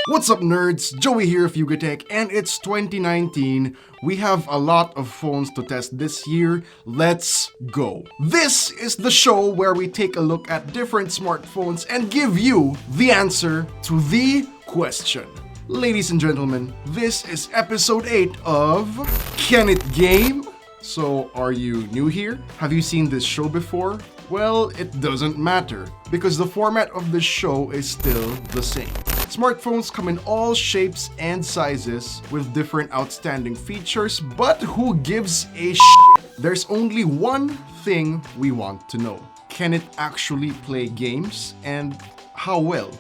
What's up nerds, Joey here of YugaTech, and it's 2019. We have a lot of phones to test this year. Let's go. This is the show where we take a look at different smartphones and give you the answer to the question. Ladies and gentlemen, this is episode 8 of Can It Game? So are you new here? Have you seen this show before? Well, it doesn't matter, because the format of this show is still the same. Smartphones come in all shapes and sizes with different outstanding features, but who gives a shit? There's only one thing we want to know. Can it actually play games, and how well?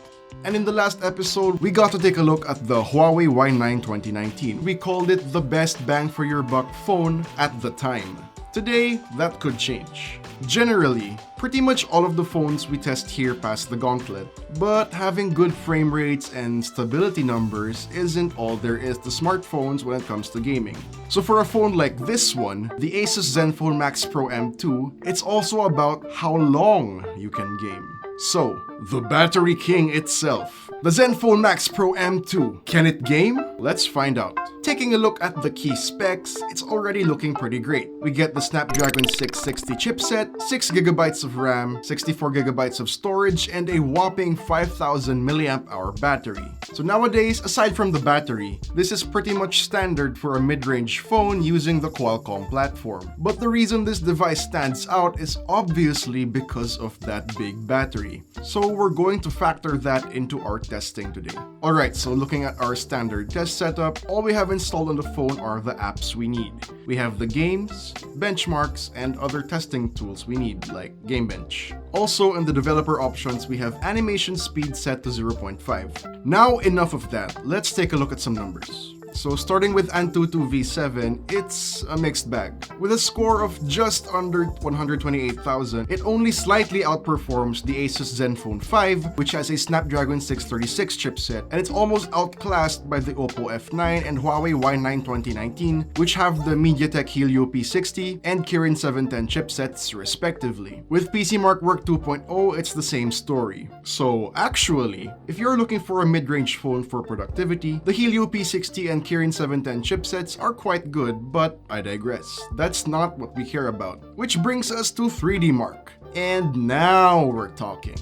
And in the last episode, we got to take a look at the Huawei Y9 2019. We called it the best bang for your buck phone at the time. Today, that could change. Generally, pretty much all of the phones we test here pass the gauntlet, but having good frame rates and stability numbers isn't all there is to smartphones when it comes to gaming. So for a phone like this one, the ASUS Zenfone Max Pro M2, it's also about how long you can game. So, the battery king itself, the Zenfone Max Pro M2, can it game? Let's find out. Taking a look at the key specs, it's already looking pretty great. We get the Snapdragon 660 chipset, 6GB of RAM, 64GB of storage, and a whopping 5000 mAh battery. So nowadays, aside from the battery, this is pretty much standard for a mid-range phone using the Qualcomm platform. But the reason this device stands out is obviously because of that big battery. So we're going to factor that into our testing today. Alright, so looking at our standard test setup, all we have installed on the phone are the apps we need. We have the games, benchmarks, and other testing tools we need, like Gamebench. Also, in the developer options, we have animation speed set to 0.5. Now, enough of that. Let's take a look at some numbers. So starting with Antutu V7, it's a mixed bag. With a score of just under 128,000, it only slightly outperforms the Asus Zenfone 5, which has a Snapdragon 636 chipset, and it's almost outclassed by the OPPO F9 and Huawei Y9 2019, which have the MediaTek Helio P60 and Kirin 710 chipsets respectively. With PC Mark Work 2.0, it's the same story. So actually, if you're looking for a mid-range phone for productivity, the Helio P60 and Kirin 710 chipsets are quite good, but I digress. That's not what we care about. Which brings us to 3D Mark. And now we're talking.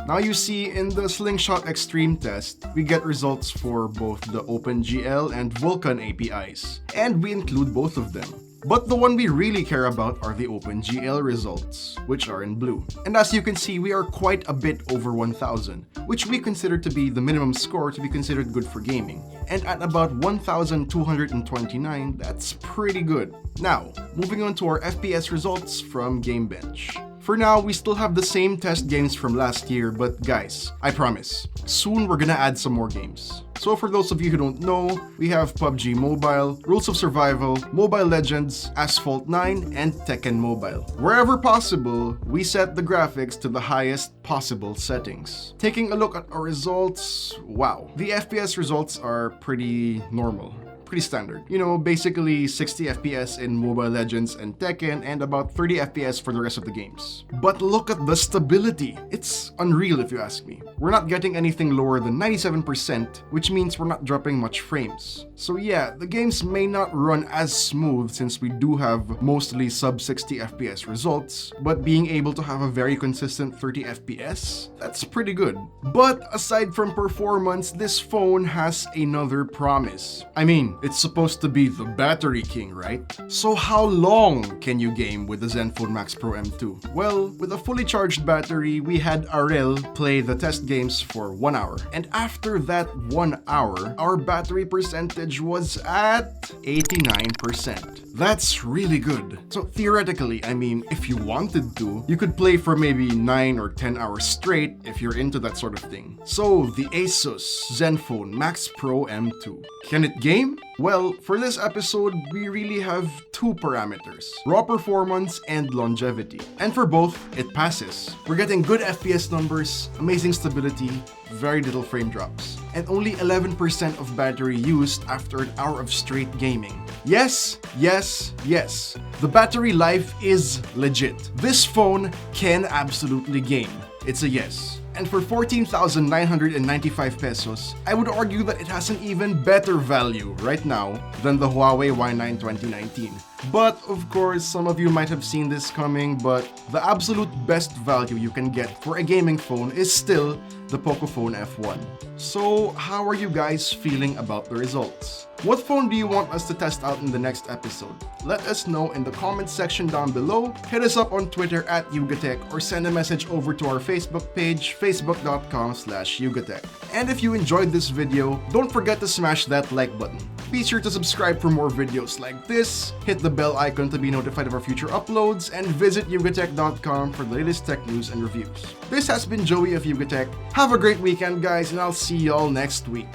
Now you see, in the Slingshot Extreme test, we get results for both the OpenGL and Vulkan APIs, and we include both of them. But the one we really care about are the OpenGL results, which are in blue. And as you can see, we are quite a bit over 1000, which we consider to be the minimum score to be considered good for gaming. And at about 1229, that's pretty good. Now, moving on to our FPS results from Gamebench. For now, we still have the same test games from last year, but guys, I promise, soon we're gonna add some more games. So for those of you who don't know, we have PUBG Mobile, Rules of Survival, Mobile Legends, Asphalt 9, and Tekken Mobile. Wherever possible, we set the graphics to the highest possible settings. Taking a look at our results, wow. The FPS results are pretty normal. Pretty standard. You know, basically 60 FPS in Mobile Legends and Tekken and about 30 FPS for the rest of the games. But look at the stability. It's unreal if you ask me. We're not getting anything lower than 97%, which means we're not dropping much frames. So yeah, the games may not run as smooth since we do have mostly sub 60 FPS results, but being able to have a very consistent 30 FPS, that's pretty good. But aside from performance, this phone has another promise. I mean, it's supposed to be the battery king, right? So how long can you game with the Zenfone Max Pro M2? Well, with a fully charged battery, we had Arel play the test games for 1 hour. And after that 1 hour, our battery percentage was at 89%. That's really good. So theoretically, I mean, if you wanted to, you could play for maybe 9 or 10 hours straight if you're into that sort of thing. So the ASUS Zenfone Max Pro M2. Can it game? Well, for this episode, we really have two parameters: raw performance and longevity. And for both, it passes. We're getting good FPS numbers, amazing stability, very little frame drops, and only 11% of battery used after an hour of straight gaming. Yes, yes, yes. The battery life is legit. This phone can absolutely game. It's a yes. And for 14,995 pesos, I would argue that it has an even better value right now than the Huawei Y9 2019. But of course, some of you might have seen this coming, but the absolute best value you can get for a gaming phone is still the Pocophone F1. So how are you guys feeling about the results? What phone do you want us to test out in the next episode? Let us know in the comments section down below, hit us up on Twitter at YugaTech, or send a message over to our Facebook page, facebook.com/YugaTech. And if you enjoyed this video, don't forget to smash that like button. Be sure to subscribe for more videos like this, hit the bell icon to be notified of our future uploads, and visit YugaTech.com for the latest tech news and reviews. This has been Joey of YugaTech. Have a great weekend, guys, and I'll see y'all next week.